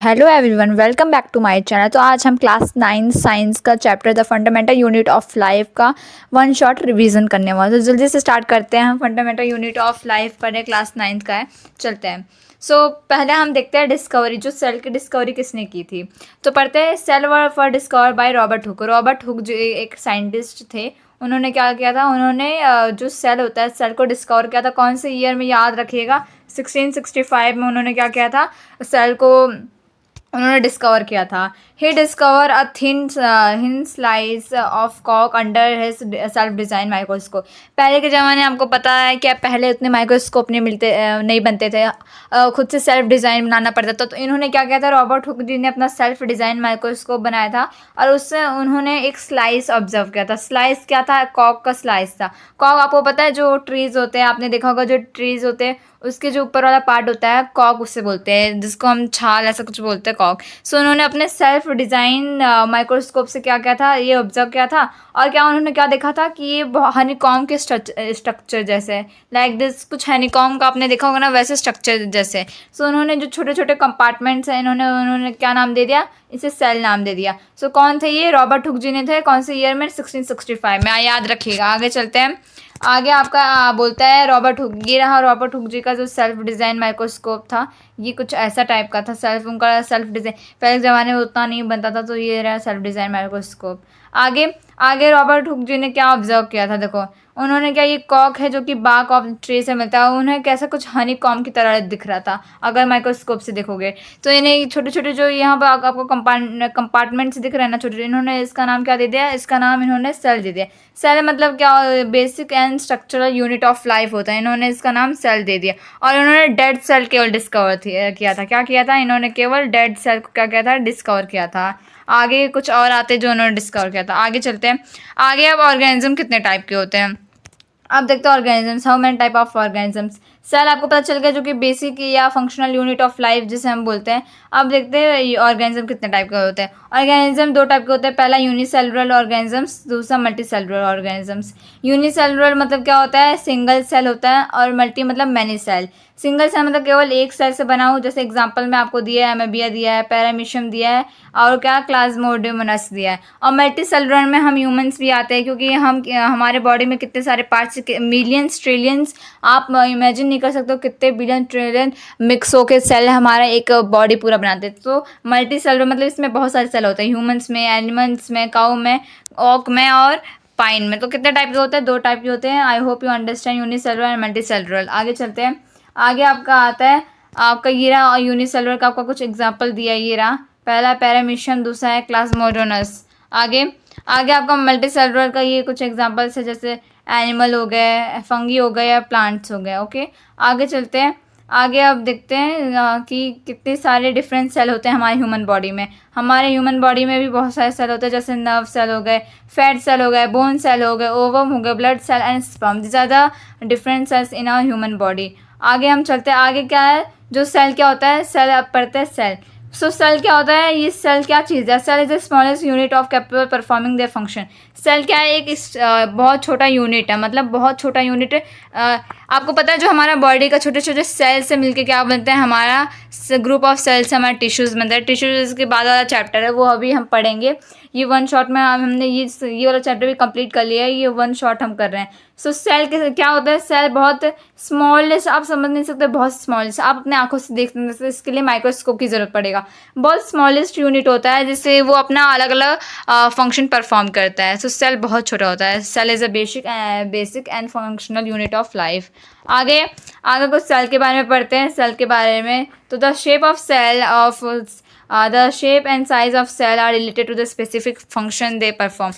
Hello everyone, welcome back to my channel. तो आज हम क्लास 9 साइंस का chapter the fundamental unit of life का वन शॉट रिवीजन करने वाले। तो जल्दी से स्टार्ट करते हैं। हम फंडामेंटल यूनिट ऑफ लाइफ पढ़े, क्लास 9 का है। चलते हैं। पहले हम देखते हैं डिस्कवरी, जो सेल की डिस्कवरी किसने की थी। तो पढ़ते हैं। Cell were discover by Robert Hooke. Robert Hooke जो एक साइंटिस्ट थे, उन्होंने क्या किया था, उन्होंने जो सेल होता है, सेल को डिस्कवर किया था। कौन से ईयर में, याद रखिएगा, 1665 में उन्होंने क्या किया था, सेल को उन्होंने डिस्कवर किया था। He discover a thin slice of कॉक under his self design microscope. पहले के ज़माने आपको पता है कि पहले उतने माइक्रोस्कोप नहीं बनते थे, खुद से सेल्फ डिज़ाइन बनाना पड़ता था। तो इन्होंने क्या किया था, रॉबर्ट हुक जी ने अपना सेल्फ डिज़ाइन माइक्रोस्कोप बनाया था और उससे उन्होंने एक स्लाइस ऑब्जर्व किया था। स्लाइस क्या था, कॉक का स्लाइस था। कॉक आपको पता है, जो ट्रीज़ होते हैं, आपने देखा होगा, जो ट्रीज़ होते हैं उसके जो ऊपर वाला पार्ट होता है, कॉक उससे बोलते हैं, जिसको हम छाल ऐसा कुछ बोलते हैं, कॉक। उन्होंने अपने सेल्फ डिज़ाइन माइक्रोस्कोप से क्या किया था, ये ऑब्जर्व किया था। और क्या उन्होंने क्या देखा था कि ये हनीकॉम के स्ट्रक्चर जैसे, लाइक दिस, कुछ हनीकॉम का आपने देखा होगा ना, वैसे स्ट्रक्चर जैसे। उन्होंने जो छोटे छोटे कंपार्टमेंट्स हैं, उन्होंने क्या नाम दे दिया, इसे सेल नाम दे दिया। कौन थे ये, रॉबर्ट हुक जी ने थे। कौन से ईयर में, 1665 में, याद रखिएगा। आगे चलते हैं। आगे आपका बोलता है रॉबर्ट हुक। ये रहा रॉबर्ट हुक जी का जो सेल्फ डिज़ाइन माइक्रोस्कोप था। ये कुछ ऐसा टाइप का था, उनका सेल्फ डिज़ाइन। पहले ज़माने में उतना नहीं बनता था, तो ये रहा सेल्फ डिज़ाइन माइक्रोस्कोप। आगे आगे रॉबर्ट हुक जी ने क्या ऑब्जर्व किया था, देखो उन्होंने क्या, ये कॉक है जो कि बार्क ऑफ ट्री से मिलता है, उन्हें कैसा कुछ हनी कॉम की तरह दिख रहा था अगर माइक्रोस्कोप से देखोगे। तो इन्हें छोटे छोटे जो यहाँ पर आपको कंपार्टमेंट्स दिख रहे हैं ना, छोटे, इन्होंने इसका नाम क्या दे दिया, इसका नाम इन्होंने सेल दे दिया। सेल मतलब क्या, basic and structural unit of life होता है, इन्होंने इसका नाम सेल दे दिया। और इन्होंने डेड सेल केवल डिस्कवर किया था। क्या किया था इन्होंने, केवल डेड सेल को क्या किया था, डिस्कवर किया था। आगे कुछ और आते जो उन्होंने डिस्कवर किया था। आगे चलते हैं। आगे अब ऑर्गेनिज्म कितने टाइप के होते हैं, अब देखते हैं। Organisms, how many type of organisms. Cell आपको पता चल गया, जो कि बेसिक या फंक्शनल यूनिट ऑफ लाइफ जिसे हम बोलते हैं। अब देखते हैं ये ऑर्गेनिज्म कितने टाइप के होते हैं। ऑर्गेनिज्म दो टाइप के होते हैं, पहला यूनिसेलुलर ऑर्गेनिजम्स, दूसरा मल्टीसेलुलर ऑर्गेनिजम्स। यूनिसेलुलर मतलब क्या होता है, सिंगल सेल होता है, और मल्टी मतलब मैनी सेल। सिंगल सेल मतलब केवल एक सेल से बना हो, जैसे एग्जांपल में आपको दिया है, एमेबिया दिया है, पैरामीशियम दिया है, और क्या, क्लाज्मोडियमोनस दिया है। और मल्टी सेलुलर में हम ह्यूमंस भी आते हैं, क्योंकि हमारे बॉडी में कितने सारे पार्ट्स, मिलियंस, ट्रिलियंस, आप इमेजिन नहीं कर सकते हो कितने बिलियन ट्रिलियन मिक्स होकर सेल हमारा एक बॉडी पूरा बनाते हैं। तो मल्टी सेलुलर मतलब इसमें बहुत सारे सेल होते हैं, ह्यूमंस में, एनिमल्स में, काऊ में, ऑक में और पाइन में। तो कितने टाइप के होते हैं, दो टाइप के होते हैं। आई hope you understand unicellular and multi cellular. आगे चलते हैं। आगे आपका आता है, आपका ये रहा यूनिसेलुलर का, आपका कुछ एग्जाम्पल दिया है, ये रहा पहला पैरामीशियम, दूसरा है क्लाज्मोडियमोनस। आगे आगे आपका मल्टी सेलुलर का ये कुछ एग्जाम्पल्स है, जैसे एनिमल हो गए, फंगी हो गए, या प्लांट्स हो गए। ओके, आगे चलते हैं। आगे अब देखते हैं कि कितने सारे डिफरेंट सेल होते हैं हमारे ह्यूमन बॉडी में। हमारे ह्यूमन बॉडी में भी बहुत सारे सेल होते हैं, जैसे नर्व सेल हो गए, फैट सेल हो गए, बोन सेल हो गए, ओवम हो गए, blood cell and sperm. This are the different cells in our human body. आगे हम चलते हैं। आगे क्या है, जो सेल क्या होता है, सेल अब पढ़ते हैं सेल। सेल क्या होता है, ये सेल क्या चीज़ है, cell is the smallest unit of capable performing their function. Cell क्या है, एक बहुत छोटा यूनिट है, मतलब बहुत छोटा यूनिट है। आपको पता है, जो हमारा बॉडी का छोटे छोटे सेल से मिलके क्या बनते हैं, हमारा ग्रुप ऑफ सेल्स से हमारे टिश्यूज़ बनते हैं। टिश्यूज़ के बाद वाला चैप्टर है, वो अभी हम पढ़ेंगे। ये वन शॉट में हमने ये वाला चैप्टर भी कंप्लीट कर लिया है, ये वन शॉट हम कर रहे हैं। सेल के क्या होता है, सेल बहुत स्मॉलेस्ट, आप समझ नहीं सकते, बहुत स्मॉलेस्ट, आप अपने आंखों से देख नहीं सकते, इसके लिए माइक्रोस्कोप की ज़रूरत पड़ेगा। बहुत स्मॉलेस्ट यूनिट होता है, जिससे वो अपना अलग अलग फंक्शन परफॉर्म करता है। सेल बहुत छोटा होता है। Cell is a basic and functional unit of life. आगे आगे कुछ सेल के बारे में पढ़ते हैं। सेल के बारे में, तो the shape of cell of the shape and size of cell are related to the specific function they perform.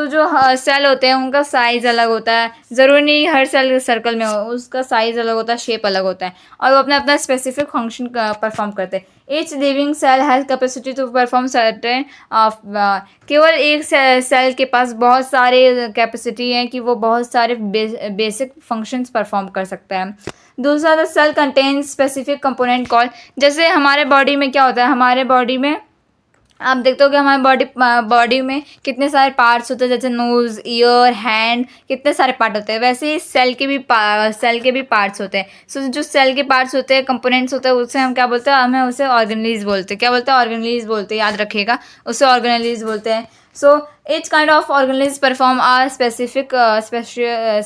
जो सेल होते हैं उनका साइज़ अलग होता है, ज़रूरी नहीं हर सेल सर्कल में हो, उसका साइज़ अलग होता है, शेप अलग होता है, और वो अपना अपना स्पेसिफिक फंक्शन परफॉर्म करते हैं। Each living cell has capacity to perform certain of, केवल एक सेल के पास बहुत सारे कैपेसिटी है कि वो बहुत सारे बेसिक फंक्शंस परफॉर्म कर सकता है। दूसरा, the cell contains specific component call, जैसे हमारे बॉडी में क्या होता है, हमारे बॉडी में आप देखते हो कि हमारे बॉडी में कितने सारे पार्ट्स होते हैं, जैसे नोज़, ईयर, हैंड, कितने सारे पार्ट होते हैं। वैसे ही सेल के भी पार्ट्स होते हैं। सो जो सेल के पार्ट्स होते हैं, कंपोनेंट्स होते हैं, उसे हम क्या बोलते हैं, हमें उसे ऑर्गेनेल्स बोलते हैं। क्या बोलते हैं? ऑर्गेनेल्स बोलते हैं, याद रखिएगा, उसे ऑर्गेनेल्स बोलते हैं। सो each kind of organelles perform a specific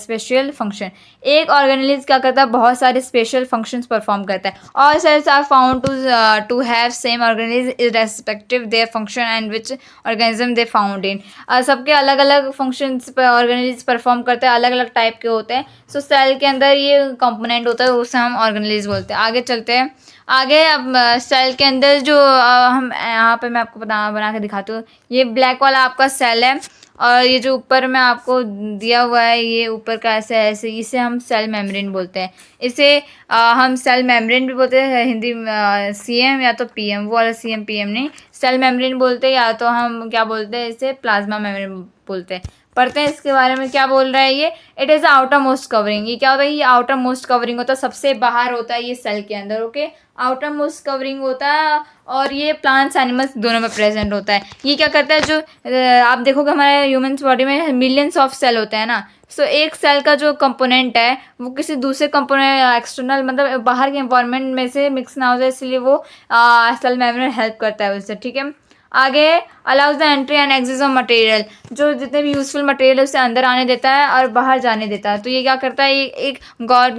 special function। एक ऑर्गेनेल्स क्या करता है? बहुत सारे स्पेशल फंक्शंस परफॉर्म करता है। All cells are found to have same organelles irrespective their function and which organism they found in। सबके अलग अलग फंक्शंस पर ऑर्गेनेल्स परफॉर्म करते हैं, अलग अलग टाइप के होते हैं। सो सेल के अंदर ये कंपोनेंट होता है, उसे हम ऑर्गेनेल्स बोलते हैं। आगे चलते हैं। आगे अब सेल के अंदर जो हम यहाँ पे मैं आपको बना के दिखाती हूँ। ये ब्लैक वाला आपका सेल है, और ये जो ऊपर में आपको दिया हुआ है, ये ऊपर का ऐसे ऐसे, इसे हम सेल मेम्ब्रेन बोलते हैं। इसे हम सेल मेम्ब्रेन भी बोलते हैं हिंदी में, सीएम या तो पीएम, वो वाला सीएम पीएम नहीं, सेल मेम्ब्रेन बोलते हैं, या तो हम क्या बोलते हैं, इसे प्लाज्मा मेम्ब्रेन बोलते हैं। पढ़ते हैं इसके बारे में क्या बोल रहा है ये। It is outer most covering. ये क्या होता है? ये आउटर मोस्ट कवरिंग होता है, सबसे बाहर होता है ये सेल के अंदर। ओके, आउटर मोस्ट कवरिंग होता है, और ये प्लांट्स एनिमल्स दोनों में प्रेजेंट होता है। ये क्या करता है? जो आप देखोगे हमारे ह्यूमन्स बॉडी में मिलियंस ऑफ सेल होते हैं ना। सो एक सेल का जो कंपोनेंट है वो किसी दूसरे कंपोनेंट एक्सटर्नल, मतलब बाहर के एनवायरनमेंट में से मिक्स ना हो जाए, इसलिए वो सेल मेम्ब्रेन हेल्प करता है उससे। ठीक है, आगे allows the entry and exit of material. जो जितने भी यूजफुल मटेरियल है उसे अंदर आने देता है और बाहर जाने देता है। तो ये क्या करता है? ये एक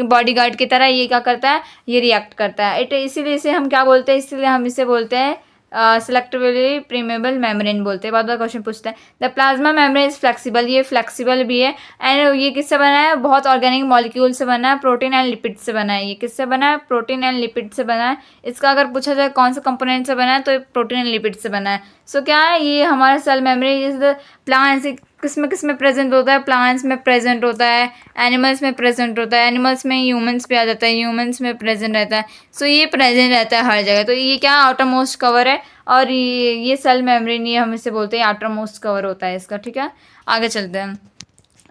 बॉडी गार्ड की तरह ये क्या करता है? ये रिएक्ट करता है। इसीलिए इसे हम क्या बोलते हैं? इसीलिए हम इसे बोलते हैं सेलेक्टिवली प्रीमेबल मेम्ब्रेन बोलते हैं। बार क्वेश्चन पूछते हैं। The plasma membrane is flexible. ये फ्लेक्सिबल भी है, एंड ये किससे बना है? बहुत ऑर्गेनिक मॉलिक्यूल से बना है, प्रोटीन एंड लिपिड से बना है। ये किससे बना है? प्रोटीन एंड लिपिड से बना है। इसका अगर पूछा जाए कौन से कंपोनेंट से बना है, तो प्रोटीन एंड लिपिड से बना है। सो क्या है ये? हमारा cell membrane is the plants किस में प्रेजेंट होता है? प्लांट्स में प्रेजेंट होता है, एनिमल्स में प्रेजेंट होता है, एनिमल्स में ह्यूमंस पे आ जाता है, ह्यूमंस में प्रेजेंट रहता है। सो ये प्रेजेंट रहता है हर जगह। तो ये क्या? आउटर मोस्ट कवर है, और ये सेल मेम्ब्रेन, ये हम इसे बोलते हैं आउटर मोस्ट कवर होता है इसका। ठीक है, आगे चलते हैं।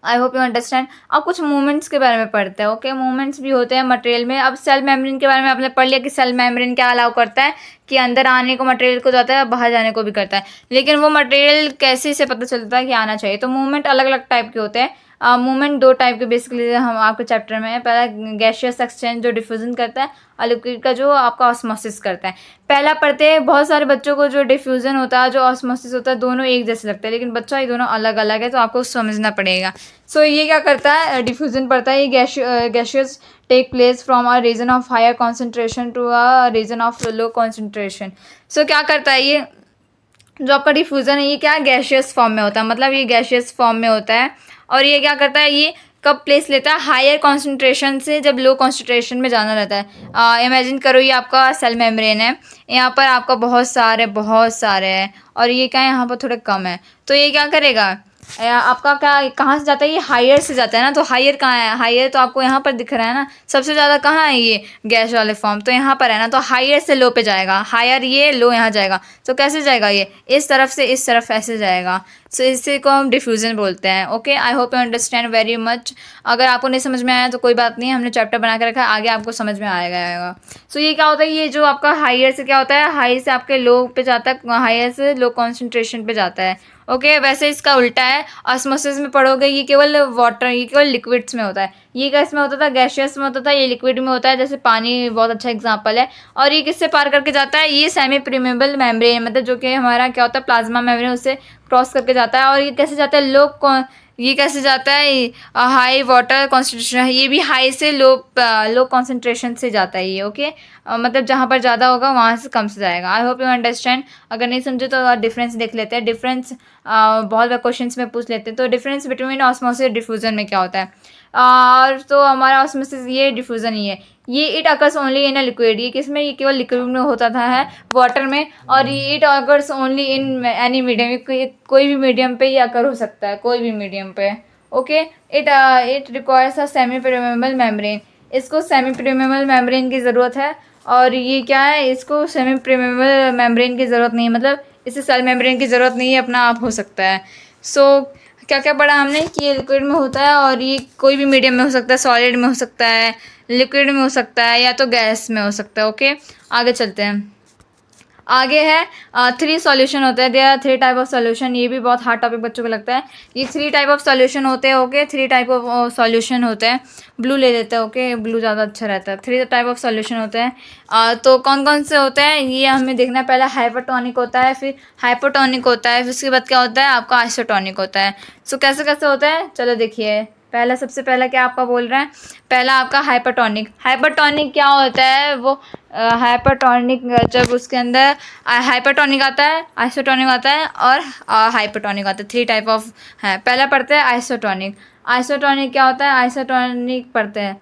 आई होप यू अंडरस्टैंड। अब कुछ मूवमेंट्स के बारे में पढ़ते हैं। ओके, मूवमेंट्स भी होते हैं मटेरियल में। अब सेल मेम्ब्रेन के बारे में आपने पढ़ लिया कि सेल मेम्ब्रेन क्या अलाउ करता है, कि अंदर आने को मटेरियल को जाता है, बाहर जाने को भी करता है। लेकिन वो मटेरियल कैसे से पता चलता है कि आना चाहिए? तो मूवमेंट अलग अलग टाइप के होते हैं। मूवमेंट दो टाइप के बेसिकली हम आपके चैप्टर में है। पहला गैशियस एक्सचेंज जो डिफ्यूजन करता है, और लिक्विड का जो आपका ऑस्मोसिस करता है। पहला पढ़ते हैं। बहुत सारे बच्चों को जो डिफ्यूजन होता है, जो ऑस्मोसिस होता है, दोनों एक जैसे लगता है, लेकिन बच्चा ये दोनों अलग अलग है, तो आपको समझना पड़ेगा। सो ये क्या करता है? डिफ्यूजन पढ़ता है। ये gaseous take place from a region of higher concentration to a region of low concentration. So क्या करता है ये? जो आपका डिफ्यूज़न है, ये क्या गैशियस फॉर्म में होता है, मतलब ये गैशियस फॉर्म में होता है। और ये क्या करता है? ये कब प्लेस लेता है? हायर कॉन्सेंट्रेशन से जब लो कॉन्सेंट्रेशन में जाना रहता है। इमेजिन करो ये आपका सेल मेम्ब्रेन है, यहाँ पर आपका बहुत सारे हैं, और ये क्या है? यहाँ पर थोड़े कम है। तो ये क्या करेगा? आपका क्या कहाँ से जाता है? ये हायर से जाता है ना। तो हायर कहाँ है? हायर तो आपको यहाँ पर दिख रहा है ना, सबसे ज़्यादा कहाँ है? ये गैस वाले फॉर्म, तो यहाँ पर है ना। तो हायर से लो पे जाएगा, हायर ये, लो यहाँ जाएगा। तो कैसे जाएगा? ये इस तरफ से इस तरफ ऐसे जाएगा। सो इसी को हम डिफ्यूजन बोलते हैं। Okay, I hope you understand very much. अगर आपको नहीं समझ में आया तो कोई बात नहीं, हमने चैप्टर बना के रखा है, आगे आपको समझ में आएगा। सो ये क्या होता है? ये जो आपका हायर से क्या होता है? हाई से आपके लो पे जाता है, हायर से लो कॉन्सेंट्रेशन पे जाता है। ओके, वैसे इसका उल्टा है। ऑस्मोसिस में पढ़ोगे ये केवल वाटर, ये केवल लिक्विड्स में होता है। ये गैस में होता था, गैशियस में होता था, ये लिक्विड में होता है, जैसे पानी बहुत अच्छा एग्जांपल है। और ये किससे पार करके जाता है? ये सेमी परमेबल मेम्ब्रेन, मतलब जो कि हमारा क्या होता है? प्लाज्मा मेम्ब्रेन, उससे क्रॉस करके जाता है। और ये कैसे जाता है? ये कैसे जाता है? हाई वाटर कॉन्सेंट्रेशन, ये भी हाई से लो कॉन्सेंट्रेशन से जाता है ये। ओके, मतलब जहाँ पर ज़्यादा होगा वहाँ से कम से जाएगा। आई होप यू अंडरस्टैंड। अगर नहीं समझे तो डिफरेंस देख लेते हैं। डिफरेंस बहुत बार क्वेश्चंस में पूछ लेते हैं। तो डिफरेंस बिटवीन ऑस्मोसिस डिफ्यूजन में क्या होता है? और तो हमारा ऑस्मोसिस, ये डिफ्यूजन ही है। ये it occurs only in a liquid, ये किसमें? ये केवल लिक्विड में होता था है, वाटर में। और ये it occurs only in any medium, कोई भी मीडियम पे ये अकर हो सकता है, कोई भी मीडियम पे। Okay, it requires a semi permeable membrane. इसको सेमी परमेबल मेम्ब्रेन की ज़रूरत है। और ये क्या है? इसको सेमी परमेबल मेम्ब्रेन की ज़रूरत नहीं है, मतलब इसे सेल मेम्ब्रेन की ज़रूरत नहीं है, अपना आप हो सकता है। सो क्या क्या पढ़ा हमने? कि ये लिक्विड में होता है, और ये कोई भी मीडियम में हो सकता है, सॉलिड में हो सकता है, लिक्विड में हो सकता है, या तो गैस में हो सकता है। ओके, आगे चलते हैं। आगे है 3 सॉल्यूशन होते हैं, there are 3 type of solution. ये भी बहुत हार्ड टॉपिक बच्चों को लगता है। ये 3 टाइप ऑफ सॉल्यूशन होते हैं, ओके 3 टाइप ऑफ सॉल्यूशन होते हैं। ब्लू ले लेते हैं, ओके ब्लू ज़्यादा अच्छा रहता है। 3 टाइप ऑफ सॉल्यूशन होते हैं। तो कौन कौन से होते हैं ये हमें देखना है। पहला हाइपरटोनिक होता है, फिर हाइपोटोनिक होता है, फिर उसके बाद क्या होता है आपका आइसोटोनिक होता है। सो कैसे कैसे होता है चलो देखिए। पहला सबसे पहला क्या आपका बोल रहा है, पहला आपका हाइपरटोनिक। हाइपरटोनिक क्या होता है वो हाइपरटोनिक जब उसके अंदर हाइपरटोनिक आता है, आइसोटोनिक आता है और हाइपरटोनिक आता है। 3 टाइप ऑफ है। पहला पढ़ते हैं आइसोटोनिक। आइसोटोनिक क्या होता है, आइसोटोनिक पढ़ते हैं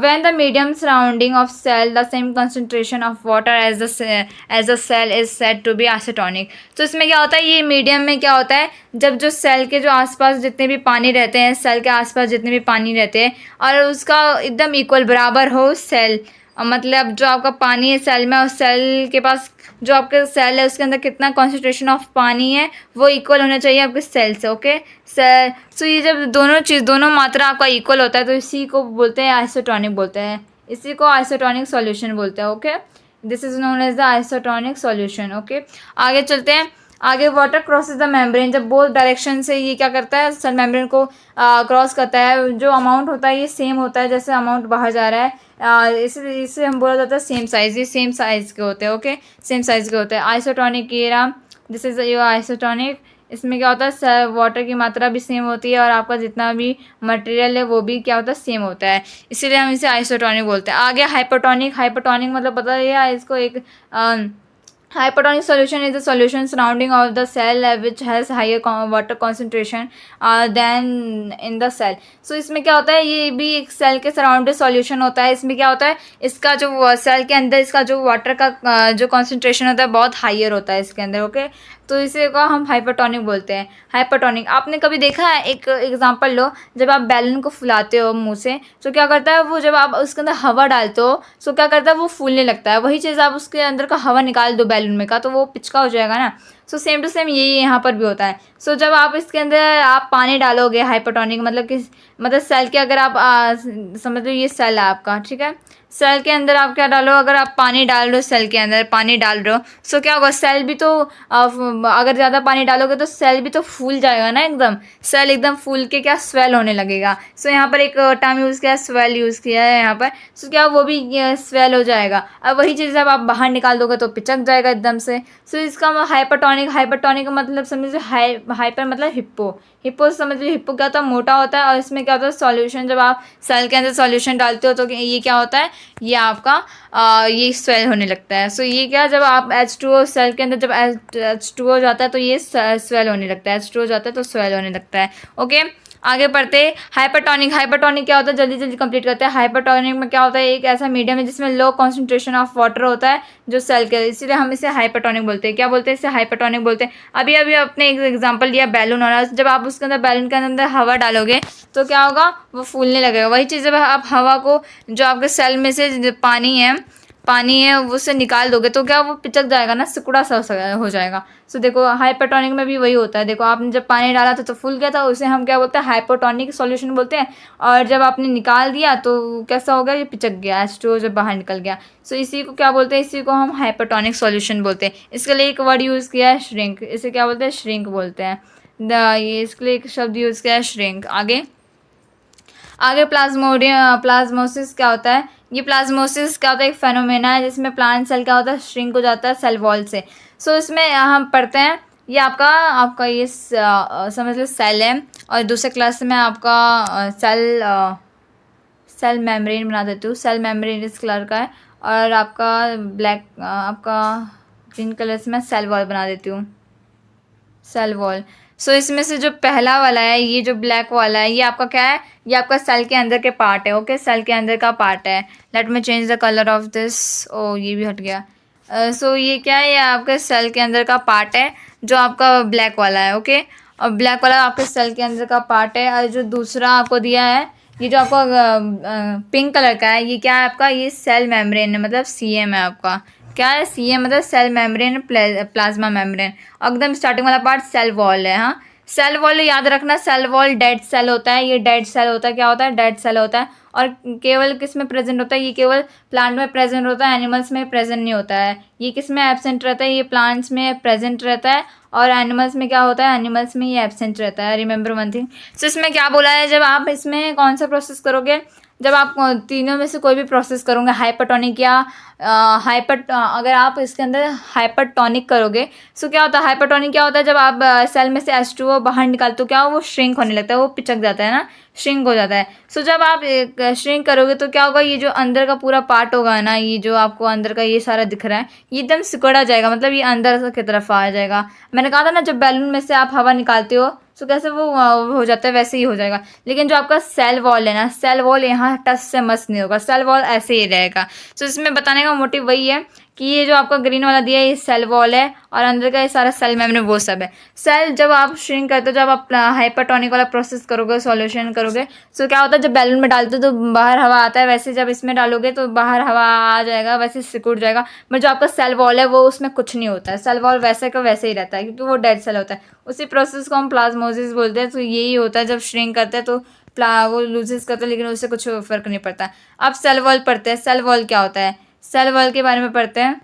when the medium surrounding of cell the same concentration of water as the cell is said to be isotonic। तो इसमें क्या होता है, ये मीडियम में क्या होता है, जब जो सेल के जो आसपास जितने भी पानी रहते हैं, सेल के आसपास जितने भी पानी रहते हैं और उसका एकदम इक्वल बराबर हो सेल, मतलब जो आपका पानी है सेल में, उस सेल के पास जो आपके सेल है उसके अंदर कितना कॉन्सेंट्रेशन ऑफ पानी है वो इक्वल होना चाहिए आपके सेल से, ओके सेल। सो ये जब दोनों मात्रा आपका इक्वल होता है तो इसी को बोलते हैं आइसोटोनिक बोलते हैं, इसी को आइसोटोनिक सॉल्यूशन बोलते हैं, okay this is known as the isotonic solution, okay. आगे चलते हैं। आगे वाटर क्रॉसेस द मेम्ब्रेन, जब बोथ डायरेक्शन से ये क्या करता है सेल मेम्ब्रेन को क्रॉस करता है, जो अमाउंट होता है ये सेम होता है जैसे अमाउंट बाहर जा रहा है, इसे हम बोला जाता है सेम साइज। ये सेम साइज़ के होते हैं, ओके सेम साइज़ के होते हैं। आइसोटोनिक ये रहा, दिस इज योर आइसोटोनिक। इसमें क्या होता है वाटर की मात्रा भी सेम होती है और आपका जितना भी मटेरियल है वो भी क्या होता है सेम होता है, इसीलिए हम इसे आइसोटोनिक बोलते हैं। आगे हाइपरटोनिक। हाइपरटोनिक मतलब पता है इसको एक hypertonic solution is a solution surrounding of the cell which has higher water concentration than in the cell। so इसमें क्या होता है, ये भी एक सेल के सराउंडेड सॉल्यूशन होता है। इसमें क्या होता है, इसका जो सेल के अंदर इसका जो वाटर का जो कॉन्सेंट्रेशन होता है बहुत हाइयर होता है इसके अंदर, ओके तो इसे को हम हाइपरटोनिक बोलते हैं। हाइपरटोनिक आपने कभी देखा है, एक एग्जांपल लो, जब आप बैलून को फुलाते हो मुंह से तो क्या करता है वो, जब आप उसके अंदर हवा डालते हो तो क्या करता है वो फूलने लगता है। वही चीज़ आप उसके अंदर का हवा निकाल दो बैलून में का तो वो पिचका हो जाएगा ना। सो सेम टू सेम यही यहाँ पर भी होता है। सो जब आप इसके अंदर आप पानी डालोगे हाइपरटोनिक मतलब सेल के, अगर आप समझ लो ये सेल है आपका, ठीक है सेल के अंदर आप क्या डालो, अगर आप पानी डाल रहे हो सेल के अंदर पानी डाल रहे हो सो क्या होगा, सेल भी तो अगर ज़्यादा पानी डालोगे तो सेल भी तो फूल जाएगा ना, एकदम सेल एकदम फूल के क्या स्वेल होने लगेगा। सो यहाँ पर एक टर्म यूज़ किया है स्वेल यूज़ किया है यहाँ पर। सो क्या वो भी स्वेल हो जाएगा। अब वही चीज़ जब आप बाहर निकाल दोगे तो पिचक जाएगा एकदम से। सो इसका हाइपरटोनिक का मतलब समझिए हाइपर मतलब हिप्पो समझ लीजिए। हिप्पो क्या होता है, मोटा होता है और इसमें क्या होता है सॉल्यूशन, जब आप सेल के अंदर सॉल्यूशन डालते हो तो ये क्या होता है, ये आपका ये स्वेल होने लगता है। सो ये क्या, जब आप H2O सेल के अंदर जब H2O जाता है तो ये स्वेल होने लगता है, H2O जाता है तो स्वेल होने लगता है, ओके। आगे बढ़ते हाइपरटोनिक। हाइपरटोनिक क्या होता है, जल्दी जल्दी कंप्लीट करते हैं। हाइपरटोनिक में क्या होता है, एक ऐसा मीडियम है जिसमें लो कॉन्सेंट्रेशन ऑफ वाटर होता है जो सेल के, इसीलिए हम इसे हाइपरटोनिक बोलते हैं। क्या बोलते हैं, इसे हाइपरटोनिक बोलते हैं। अभी अभी आपने एक एग्जांपल दिया बैलून वाला, जब आप उसके अंदर बैलून के अंदर हवा डालोगे तो क्या होगा, वो फूलने लगेगा। वही चीज़ जब आप हवा को जो आपके सेल में से पानी है उससे निकाल दोगे तो क्या वो पिचक जाएगा ना, सिकुड़ा सा हो जाएगा। सो देखो हाइपरटोनिक में भी वही होता है। देखो आपने जब पानी डाला था तो फूल गया था, उसे हम क्या बोलते हैं हाइपरटोनिक सॉल्यूशन बोलते हैं। और जब आपने निकाल दिया तो कैसा हो गया, ये पिचक गया, H2O जब बाहर निकल गया। सो इसी को क्या बोलते हैं, इसी को हम हाइपरटोनिक सॉल्यूशन बोलते हैं। इसके लिए एक वर्ड यूज़ किया है श्रिंक, इसे क्या बोलते हैं श्रिंक बोलते हैं। ये इसके लिए एक शब्द यूज़ किया है श्रिंक। आगे प्लाज्मोसिस क्या होता है, ये प्लाज्मोसिस क्या होता है, एक फेनोमेना है जिसमें प्लांट सेल क्या होता है श्रिंक हो जाता है सेल वॉल से। सो इसमें हम पढ़ते हैं, ये आपका ये समझ लो सेल है और दूसरे क्लास में आपका सेल मेम्ब्रेन बना देती हूँ। सेल मेम्ब्रेन इस कलर का है और आपका आपका ग्रीन कलर से मैं सेल वॉल बना देती हूँ, सेल वॉल। सो इसमें से जो पहला वाला है, ये जो ब्लैक वाला है, ये आपका क्या है, ये आपका सेल के अंदर के पार्ट है, ओके सेल के अंदर का पार्ट है। Let me change the colour of this, oh ये भी हट गया। सो ये क्या है, ये आपके सेल के अंदर का पार्ट है जो आपका ब्लैक वाला है, ओके और ब्लैक वाला आपके सेल के अंदर का पार्ट है। और जो दूसरा आपको दिया है, ये जो आपको पिंक कलर का है, ये क्या है आपका, ये सेल मेम्ब्रेन है, मतलब CM है आपका। क्या है, CM मतलब सेल मेम्ब्रेन प्लाज्मा मेम्ब्रेन। और एकदम स्टार्टिंग वाला पार्ट सेल वॉल है, हाँ सेल वॉल याद रखना, सेल वॉल डेड सेल होता है, ये डेड सेल होता है, क्या होता है, डेड सेल होता है। और केवल किस में प्रेजेंट होता है, ये केवल प्लांट में प्रेजेंट होता है, एनिमल्स में प्रेजेंट नहीं होता है। ये किस में एब्सेंट रहता है, ये प्लांट्स में प्रेजेंट रहता है, और एनिमल्स में क्या होता है, एनिमल्स में ये एब्सेंट रहता है। Remember one thing. सो इसमें क्या बोला है, जब आप इसमें कौन सा प्रोसेस करोगे, जब आप तीनों में से कोई भी प्रोसेस करोगे, हाइपरटोनिक या अगर आप इसके अंदर हाइपरटोनिक करोगे, सो क्या होता है, हाइपरटोनिक क्या होता है, जब आप सेल में से H2O बाहर निकालते हो, क्या वो श्रिंक होने लगता है, वो पिचक जाता है ना, श्रिंक हो जाता है। सो जब आप श्रिंक करोगे तो क्या होगा, ये जो अंदर का पूरा पार्ट होगा ना, ये जो आपको अंदर का ये सारा दिख रहा है, ये एकदम सिकुड़ा जाएगा, मतलब ये अंदर की तरफ आ जाएगा। मैंने कहा था ना, जब बैलून में से आप हवा निकालते हो तो कैसे वो हो जाता है, वैसे ही हो जाएगा। लेकिन जो आपका सेल वॉल है ना, सेल वॉल यहाँ टच से मस नहीं होगा, सेल वॉल ऐसे ही रहेगा। सो इसमें बताने का मोटिव वही है कि ये जो आपका ग्रीन वाला दिया है, ये सेल वॉल है, और अंदर का ये सारा सेल मेम्ब्रेन वो सब है। सेल जब आप श्रिंक करते हो, जब आप हाइपरटोनिक वाला प्रोसेस करोगे, सॉल्यूशन करोगे, सो क्या होता है, जब बैलून में डालते हो तो बाहर हवा आता है, वैसे जब इसमें डालोगे तो बाहर हवा आ जाएगा, वैसे सिकुड़ जाएगा। बट जो आपका सेल वॉल है वो उसमें कुछ नहीं होता है, सेल वॉल वैसे का वैसे ही रहता है, क्योंकि वो डेड सेल होता है। उसी प्रोसेस को हम प्लाज्मोसिस बोलते हैं। तो यही होता है, जब श्रिंक करते हैं तो वो लूजेस करते हैं, लेकिन उससे कुछ फ़र्क नहीं पड़ता। अब सेल वॉल पढ़ते हैं, सेल वॉल क्या होता है, सेल वॉल के बारे में पढ़ते हैं।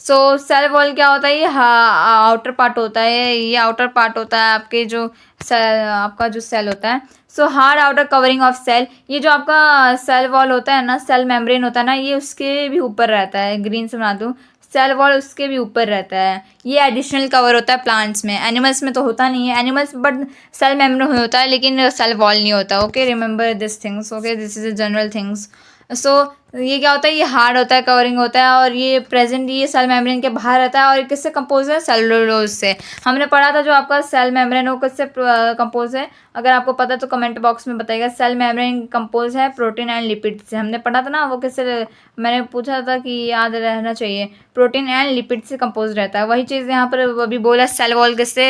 सो सेल वॉल क्या होता है, ये आउटर पार्ट होता है, ये आउटर पार्ट होता है आपके जो आपका जो सेल होता है। So hard outer covering of cell, ये जो आपका सेल वॉल होता है ना, सेल मेम्ब्रेन होता है ना, ये उसके भी ऊपर रहता है, ग्रीन से बना दूँ, सेल वॉल उसके भी ऊपर रहता है। ये एडिशनल कवर होता है प्लांट्स में, एनिमल्स में तो होता नहीं है, एनिमल्स बट सेल मेम्ब्रेन होता है, लेकिन सेल वॉल नहीं होता। Okay, remember this things. Okay, this is a general things. So ये क्या होता है, ये हार्ड होता है, कवरिंग होता है, और ये प्रेजेंट ये सेल मेम्ब्रेन के बाहर रहता है। और किससे कंपोज है, सेलुलोज से। हमने पढ़ा था जो आपका सेल मेम्ब्रेन वो किससे कंपोज है, अगर आपको पता तो कमेंट बॉक्स में बताइएगा। सेल मेम्ब्रेन कंपोज है प्रोटीन एंड लिपिड से, हमने पढ़ा था ना, वो किससे, मैंने पूछा था कि याद रहना चाहिए, प्रोटीन एंड लिपिड से कंपोज रहता है। वही चीज़ यहाँ पर अभी बोला, सेल वॉल किससे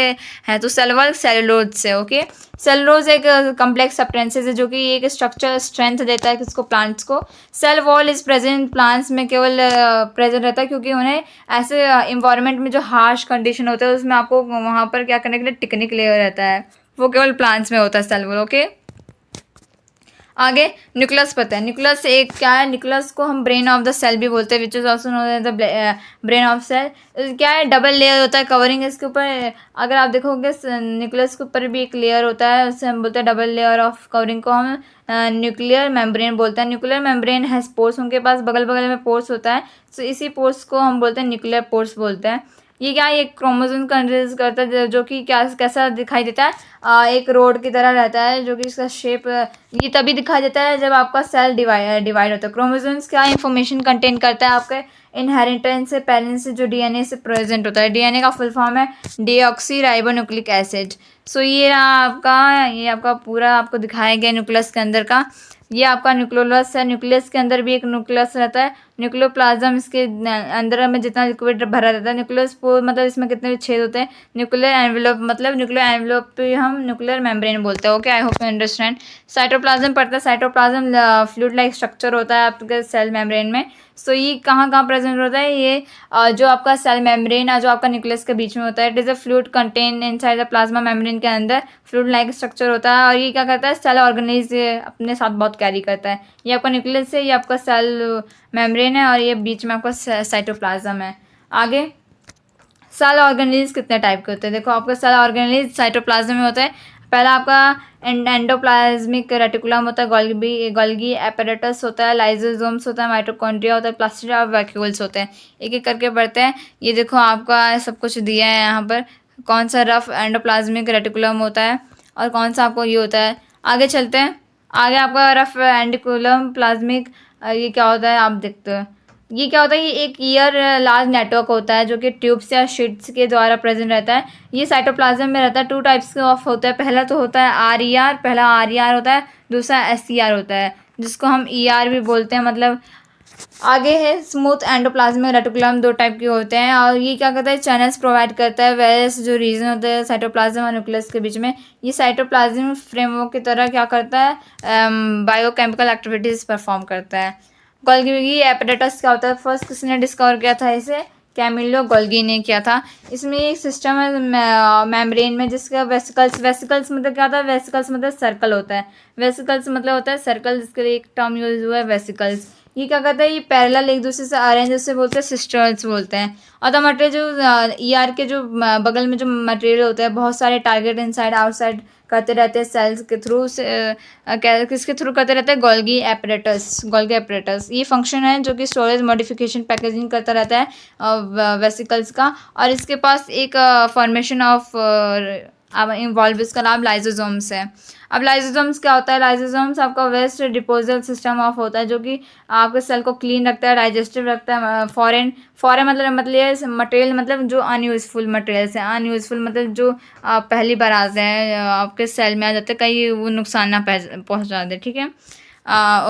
है, तो सेल वॉल सेलुलोज से। ओके, सेलुलोज एक कम्प्लेक्स सब्सटेंसेस है जो कि एक स्ट्रक्चर स्ट्रेंथ देता है किसको, प्लांट्स को। Cell wall is present plants में केवल प्रेजेंट रहता है क्योंकि उन्हें ऐसे इन्वायरमेंट में जो हार्श कंडीशन होता है उसमें आपको वहाँ पर क्या करने के लिए टिकने के लिए रहता है, वो केवल प्लांट्स में होता है सेल वॉल। ओके, आगे न्यूक्लियस पता है, न्यूक्लियस एक क्या है, न्यूक्लियस को हम ब्रेन ऑफ द सेल भी बोलते हैं, which is also known as the brain of cell. क्या है, डबल लेयर होता है कवरिंग इसके ऊपर। अगर आप देखोगे न्यूक्लियस के ऊपर भी एक लेयर होता है, उससे हम बोलते हैं डबल लेयर ऑफ कवरिंग को हम न्यूक्लियर मेम्ब्रेन बोलते हैं। न्यूक्लियर मेम्ब्रेन हैज पोर्स, उनके पास बगल बगल में पोर्स होता है, सो इसी पोर्स को हम बोलते हैं न्यूक्लियर पोर्स बोलते हैं। ये क्या है, एक क्रोमोसोम कंसिस्ट करता है जो कि क्या कैसा दिखाई देता है, एक रोड की तरह रहता है, जो कि इसका शेप ये तभी दिखाई देता है जब आपका सेल डिवाइड होता है। क्रोमोसोम्स क्या इंफॉर्मेशन कंटेन करता है, आपके इनहेरिटेंस से, पेरेंट्स से जो डीएनए से प्रेजेंट होता है। डीएनए का फुल फॉर्म है डीऑक्सी राइबोन्यूक्लिक एसिड। सो ये आपका पूरा आपको दिखाया गया न्यूक्लियस के अंदर का। ये आपका न्यूक्लियस है, न्यूक्लियस के अंदर भी एक न्यूक्लियस रहता है, न्यूक्लियोप्लाज्म इसके अंदर में जितना लिक्विड भरा रहता है। न्यूक्लियस मतलब इसमें कितने भी छेद होते हैं। न्यूक्लियर एनवेलप मतलब न्यूक्लियर एनवेलप पे हम न्यूक्लियर मेम्ब्रेन बोलते हैं। Okay, I hope you understand. Cytoplasm पड़ता है, साइटोप्लाज्म फ्लूइड लाइक स्ट्रक्चर होता है आपके सेल मेम्ब्रेन में। सो ये कहाँ कहाँ प्रेजेंट होता है, ये जो आपका सेल मेम्ब्रेन है जो आपका न्यूक्लियस के बीच में होता है। It is a fluid contain inside the plasma membrane के अंदर फ्लूइड लाइक स्ट्रक्चर होता है। और ये क्या करता है, सेल ऑर्गेनेज अपने साथ बहुत कैरी करता है। ये आपका न्यूक्लियस है, ये आपका सेल मेम्ब्रेन है, और ये बीच में आपका साइटोप्लाज्म है। आगे सेल ऑर्गेनेज कितने टाइप के होते हैं, देखो आपका सेल ऑर्गेनेज साइटोप्लाज्म में होता है। पहला आपका एंडोप्लाज्मिक रेटिकुलम होता है, गोल्गी एपेरेटस होता है, लाइसोसोम्स होता है, माइटोकॉन्ड्रिया होता है, प्लास्टिडा और वैक्यूल्स होते हैं। एक एक करके बढ़ते हैं। ये देखो आपका सब कुछ दिया है यहाँ पर, कौन सा रफ एंडोप्लाज्मिक रेटिकुलम होता है और कौन सा आपको ये होता है। आगे चलते हैं, आगे आपका रफ एंडिकुलम प्लाज्मिक, ये क्या होता है आप देखते हो। ये क्या होता है, ये एक ईयर लार्ज नेटवर्क होता है जो कि ट्यूब्स या शीट्स के द्वारा प्रेजेंट रहता है। ये साइटोप्लाज्म में रहता है। टू टाइप्स के ऑफ होता है, पहला तो होता है RER, पहला RER होता है, दूसरा SER होता है, जिसको हम ER भी बोलते हैं। मतलब आगे है स्मूथ एंडोप्लाज्मिक रेटिकुलम, दो टाइप के होते हैं, और ये क्या करता है, चैनल्स प्रोवाइड करता है वेरियस जो रीजन होते हैं साइटोप्लाज्म और न्यूक्लियस के बीच में। ये साइटोप्लाज्म फ्रेमवर्क की तरह क्या करता है, बायोकेमिकल एक्टिविटीज़ परफॉर्म करता है। गोल्गी एपेरेटस क्या होता है, फर्स्ट किसने डिस्कवर किया था इसे, कैमिलो गोल्गी ने किया था। इसमें एक सिस्टम है मेम्ब्रेन में जिसका वेसिकल्स मतलब क्या होता है, वेसिकल्स मतलब सर्कल होता है, वेसिकल्स मतलब होता है सर्कल, जिसके लिए एक टर्म यूज हुआ है वेसिकल्स। ये क्या करता है, ये पैरेलल एक दूसरे से अरेंज उसे बोलते हैं सिस्टर्स बोलते हैं। और द मटेरियल जो ईआर के जो बगल में जो मटेरियल होता है, बहुत सारे टारगेट इनसाइड आउटसाइड करते रहते हैं सेल्स के थ्रू से किसके थ्रू करते रहते हैं, गोल्गी एपरेटस। ये फंक्शन है जो कि स्टोरेज मॉडिफिकेशन पैकेजिंग करता रहता है वेसिकल्स का। और इसके पास एक फॉर्मेशन ऑफ इन्वॉल्व, इसका नाम लाइजोसोम्स है। अब लाइजोसोम्स क्या होता है, लाइजोसोम्स आपका वेस्ट डिपोजल सिस्टम ऑफ होता है जो कि आपके सेल को क्लीन रखता है, डाइजेस्टिव रखता है। फॉरेन मतलब मटेरियल मतलब जो अनयूजफुल मटेरियल्स हैं, अनयूजफुल मतलब जो पहली बार आते हैं आपके सेल में आ जाते हैं, कहीं वो नुकसान ना पहुँचा दे, ठीक है।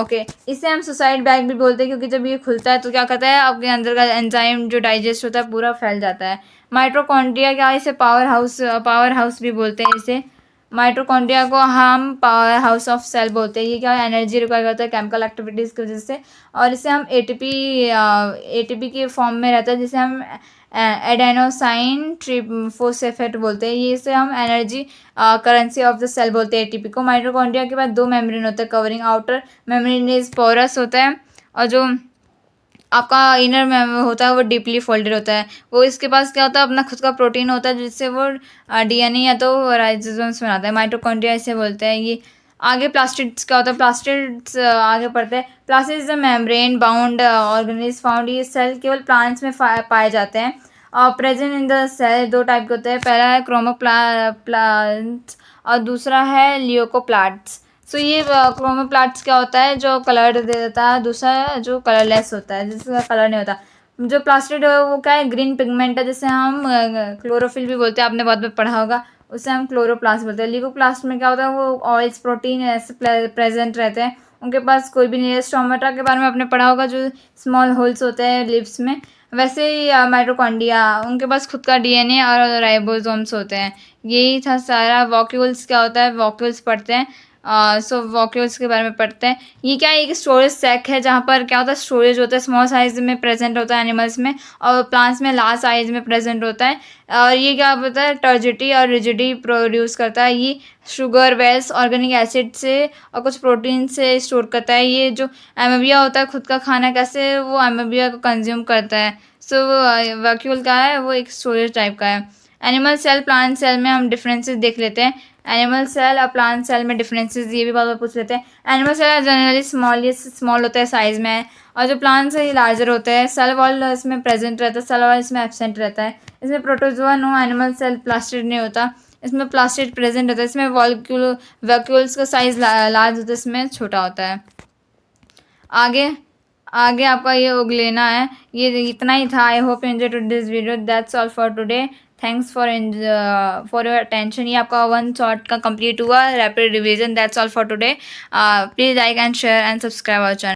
ओके, इसे हम सुसाइड बैग भी बोलते हैं, क्योंकि जब ये खुलता है तो क्या करता है, आपके अंदर का एंजाइम जो डाइजेस्ट होता है पूरा फैल जाता है। माइटोकॉन्ड्रिया क्या, इसे पावर हाउस भी बोलते हैं इसे। माइटोकॉन्ड्रिया को हम पावर हाउस ऑफ सेल बोलते हैं। ये क्या एनर्जी रिक्वायर करता है केमिकल एक्टिविटीज़ की वजह से, और इसे हम एटीपी के फॉर्म में रहता है, जिसे हम एडेनोसाइन ट्रिफोस्फेट बोलते हैं। ये इसे हम energy currency of the cell बोलते हैं एटीपी को। माइटोकॉन्ड्रिया के बाद दो मेम्ब्रेन होता है covering, outer membrane is porous होता है, और जो आपका इनर में होता है वो डीपली फोल्डेड होता है। वो इसके पास क्या होता है, अपना खुद का प्रोटीन होता है जिससे वो डीएनए या तो राइबोसोम्स बनाता है, माइटोकॉन्ड्रिया इसे बोलते हैं। ये आगे प्लास्टिड्स क्या होता है, प्लास्टिड्स आगे पढ़ते हैं। Plastid is a membrane bound organelle found, ये सेल केवल प्लांट्स में पाए जाते हैं। और प्रेजेंट इन द सेल दो टाइप के होते हैं, पहला है क्रोमोप्लास्ट और दूसरा है लियोकोप्लास्ट। सो ये क्रोमोप्लास्ट क्या होता है, जो कलर दे देता है, दूसरा है जो कलरलेस होता है जिसका कलर नहीं होता। जो प्लास्टिड है वो क्या है, ग्रीन पिगमेंट है, जिसे हम क्लोरोफिल भी बोलते हैं, आपने बहुत में पढ़ा होगा, उसे हम क्लोरोप्लास्ट बोलते हैं। लिकोप्लास्ट में क्या होता है, वो ऑयल्स प्रोटीन ऐसे प्रेजेंट रहते हैं, उनके पास कोई भी नहीं है। स्टोमेटा के बारे में आपने पढ़ा होगा, जो स्मॉल होल्स होते हैं लिप्स में, वैसे ही माइटोकॉन्ड्रिया उनके पास खुद का डीएनए और राइबोसोम्स होते हैं। यही था सारा। वॉक्यूल्स क्या होता है, वॉक्यूल्स पढ़ते हैं। सो वॉक्यूल्स के बारे में पढ़ते हैं। ये क्या है, एक स्टोरेज सैक है जहाँ पर क्या होता है, स्टोरेज होता है, स्मॉल साइज में प्रेजेंट होता है एनिमल्स में, और प्लांट्स में लार्ज साइज में प्रेजेंट होता है। और ये क्या होता है, टर्जिटी और रिजिडी प्रोड्यूस करता है। ये शुगर, वेल्स, ऑर्गेनिक एसिड से और कुछ प्रोटीन से स्टोर करता है। ये जो एमेबिया होता है, खुद का खाना कैसे वो एमेबिया को कंज्यूम करता है। सो वैक्यूल का है, वो एक स्टोरेज टाइप का है। एनिमल सेल, प्लांट सेल में हम डिफरेंसेस देख लेते हैं। एनिमल सेल और प्लांट सेल में डिफरेंसेस ये भी बार बार पूछ लेते हैं। एनिमल सेल जनरली स्मॉल होता है साइज में, और जो प्लांट्स है ये लार्जर होते हैं। सेल वॉल इसमें प्रेजेंट रहता है, सेल वॉल इसमें एब्सेंट रहता है। इसमें protozoa no animal cell plastid नहीं होता, इसमें प्लास्टिड प्रेजेंट होता है। इसमें वैक्यूल्स का साइज लार्ज होता है, इसमें छोटा होता है। आगे आगे आपका ये उगलेना है। ये इतना ही था। I hope you enjoy to this video. That's all for today. Thanks for your attention. ये आपका 1 शॉट का कंप्लीट हुआ rapid revision. That's all for today. Please like and share and subscribe our channel.